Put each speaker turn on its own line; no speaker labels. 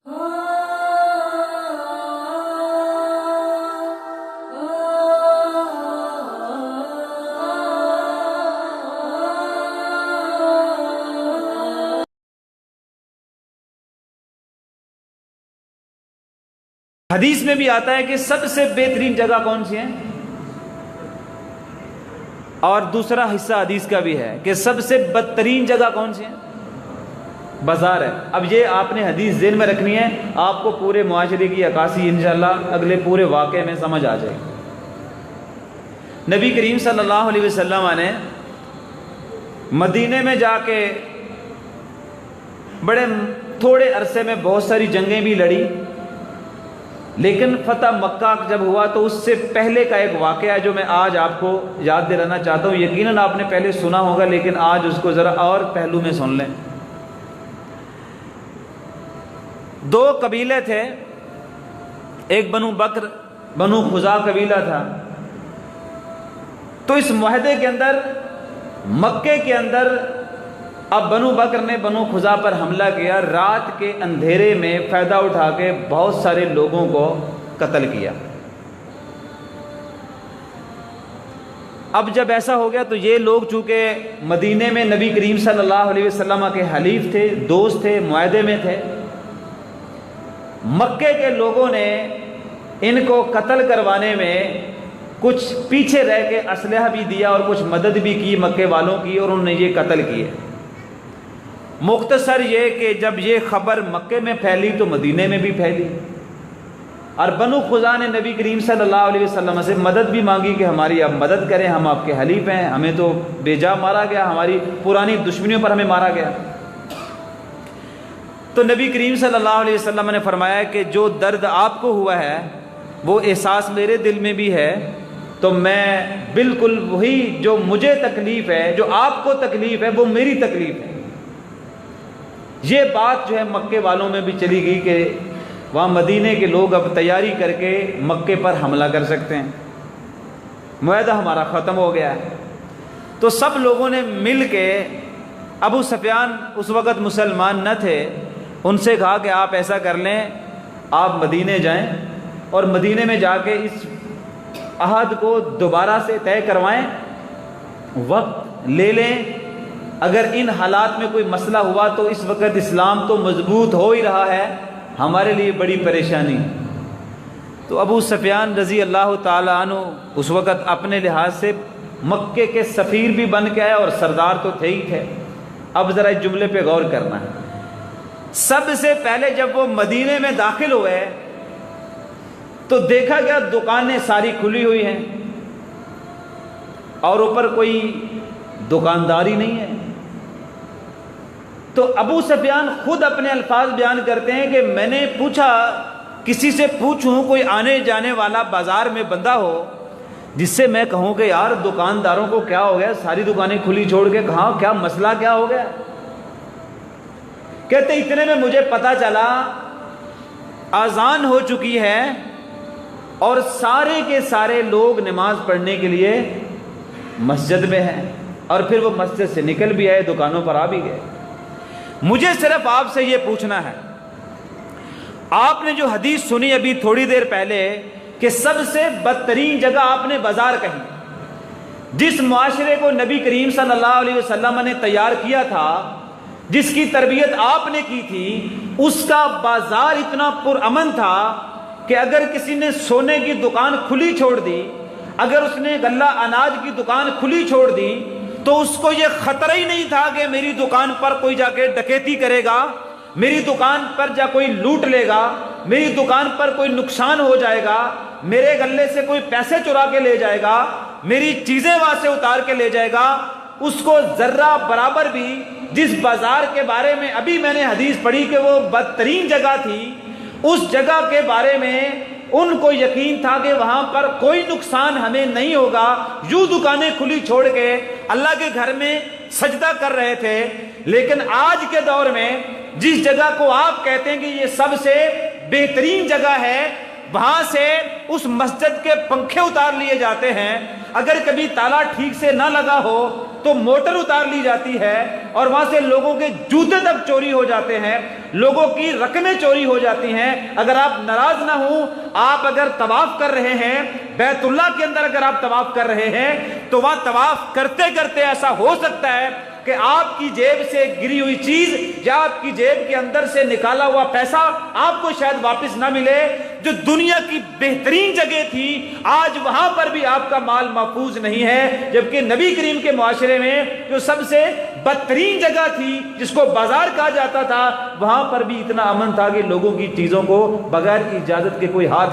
حدیث میں بھی آتا ہے کہ سب سے بہترین جگہ کون سی ہے، اور دوسرا حصہ حدیث کا بھی ہے کہ سب سے بدترین جگہ کون سی ہے، بازار ہے۔ اب یہ آپ نے حدیث ذہن میں رکھنی ہے، آپ کو پورے معاشرے کی عکاسی انشاءاللہ اگلے پورے واقعے میں سمجھ آ جائے گی۔ نبی کریم صلی اللہ علیہ وسلم نے مدینے میں جا کے بڑے تھوڑے عرصے میں بہت ساری جنگیں بھی لڑی، لیکن فتح مکہ جب ہوا تو اس سے پہلے کا ایک واقعہ ہے جو میں آج آپ کو یاد دلانا چاہتا ہوں۔ یقیناً آپ نے پہلے سنا ہوگا لیکن آج اس کو ذرا اور پہلو میں سن لیں۔ دو قبیلے تھے، ایک بنو بکر بنو خزاع قبیلہ تھا۔ تو اس معاہدے کے اندر مکے کے اندر اب بنو بکر نے بنو خزاع پر حملہ کیا، رات کے اندھیرے میں فائدہ اٹھا کے بہت سارے لوگوں کو قتل کیا۔ اب جب ایسا ہو گیا تو یہ لوگ چونکہ مدینے میں نبی کریم صلی اللہ علیہ وسلم کے حلیف تھے، دوست تھے، معاہدے میں تھے، مکے کے لوگوں نے ان کو قتل کروانے میں کچھ پیچھے رہ کے اسلحہ بھی دیا اور کچھ مدد بھی کی مکے والوں کی، اور انہوں نے یہ قتل کیے۔ مختصر یہ کہ جب یہ خبر مکے میں پھیلی تو مدینے میں بھی پھیلی، اور بنو خزاع نے نبی کریم صلی اللہ علیہ وسلم سے مدد بھی مانگی کہ ہماری آپ مدد کریں، ہم آپ کے حلیف ہیں، ہمیں تو بے جا مارا گیا، ہماری پرانی دشمنیوں پر ہمیں مارا گیا۔ تو نبی کریم صلی اللہ علیہ وسلم نے فرمایا کہ جو درد آپ کو ہوا ہے وہ احساس میرے دل میں بھی ہے، تو میں بالکل وہی جو مجھے تکلیف ہے، جو آپ کو تکلیف ہے، وہ میری تکلیف ہے۔ یہ بات جو ہے مکے والوں میں بھی چلی گئی کہ وہاں مدینے کے لوگ اب تیاری کر کے مکے پر حملہ کر سکتے ہیں، معاہدہ ہمارا ختم ہو گیا ہے۔ تو سب لوگوں نے مل کے، ابو سفیان اس وقت مسلمان نہ تھے، ان سے کہا کہ آپ ایسا کر لیں، آپ مدینے جائیں اور مدینے میں جا کے اس عہد کو دوبارہ سے طے کروائیں، وقت لے لیں، اگر ان حالات میں کوئی مسئلہ ہوا تو اس وقت اسلام تو مضبوط ہو ہی رہا ہے، ہمارے لیے بڑی پریشانی۔ تو ابو سفیان رضی اللہ تعالی عنہ اس وقت اپنے لحاظ سے مکے کے سفیر بھی بن کے آئے اور سردار تو تھے ہی تھے۔ اب ذرا اس جملے پہ غور کرنا ہے۔ سب سے پہلے جب وہ مدینے میں داخل ہوئے تو دیکھا گیا دکانیں ساری کھلی ہوئی ہیں اور اوپر کوئی دکانداری نہیں ہے۔ تو ابو سفیان خود اپنے الفاظ بیان کرتے ہیں کہ میں نے پوچھا، کسی سے پوچھوں کوئی آنے جانے والا بازار میں بندہ ہو جس سے میں کہوں کہ یار دکانداروں کو کیا ہو گیا، ساری دکانیں کھلی چھوڑ کے، کہاں کیا مسئلہ کیا ہو گیا؟ کہتے اتنے میں مجھے پتا چلا اذان ہو چکی ہے اور سارے کے سارے لوگ نماز پڑھنے کے لیے مسجد میں ہیں، اور پھر وہ مسجد سے نکل بھی آئے، دکانوں پر آ بھی گئے۔ مجھے صرف آپ سے یہ پوچھنا ہے، آپ نے جو حدیث سنی ابھی تھوڑی دیر پہلے کہ سب سے بدترین جگہ آپ نے بازار کہی، جس معاشرے کو نبی کریم صلی اللہ علیہ وسلم نے تیار کیا تھا، جس کی تربیت آپ نے کی تھی، اس کا بازار اتنا پرامن تھا کہ اگر کسی نے سونے کی دکان کھلی چھوڑ دی، اگر اس نے غلہ اناج کی دکان کھلی چھوڑ دی، تو اس کو یہ خطرہ ہی نہیں تھا کہ میری دکان پر کوئی جا کے ڈکیتی کرے گا، میری دکان پر جا کوئی لوٹ لے گا، میری دکان پر کوئی نقصان ہو جائے گا، میرے غلے سے کوئی پیسے چرا کے لے جائے گا، میری چیزیں وہاں سے اتار کے لے جائے گا۔ اس کو ذرہ برابر بھی جس بازار کے بارے میں ابھی میں نے حدیث پڑھی کہ وہ بدترین جگہ تھی، اس جگہ کے بارے میں ان کو یقین تھا کہ وہاں پر کوئی نقصان ہمیں نہیں ہوگا۔ یوں دکانیں کھلی چھوڑ کے اللہ کے گھر میں سجدہ کر رہے تھے۔ لیکن آج کے دور میں جس جگہ کو آپ کہتے ہیں کہ یہ سب سے بہترین جگہ ہے، وہاں سے اس مسجد کے پنکھے اتار لیے جاتے ہیں، اگر کبھی تالا ٹھیک سے نہ لگا ہو تو موٹر اتار لی جاتی ہے اور وہاں سے لوگوں کے جوتے تک چوری ہو جاتے ہیں، لوگوں کی رقمیں چوری ہو جاتی ہیں۔ اگر آپ ناراض نہ ہوں، آپ اگر طواف کر رہے ہیں بیت اللہ کے اندر، اگر آپ طواف کر رہے ہیں تو وہاں طواف کرتے کرتے ایسا ہو سکتا ہے کہ آپ کی جیب سے گری ہوئی چیز یا آپ کی جیب کے اندر سے نکالا ہوا پیسہ آپ کو شاید واپس نہ ملے۔ جو دنیا کی بہترین جگہ تھی آج وہاں پر بھی آپ کا مال محفوظ نہیں ہے، جبکہ نبی کریم کے معاشرے میں جو سب سے بدترین جگہ تھی جس کو بازار کہا جاتا تھا، وہاں پر بھی اتنا امن تھا کہ لوگوں کی چیزوں کو بغیر اجازت کے کوئی ہاتھ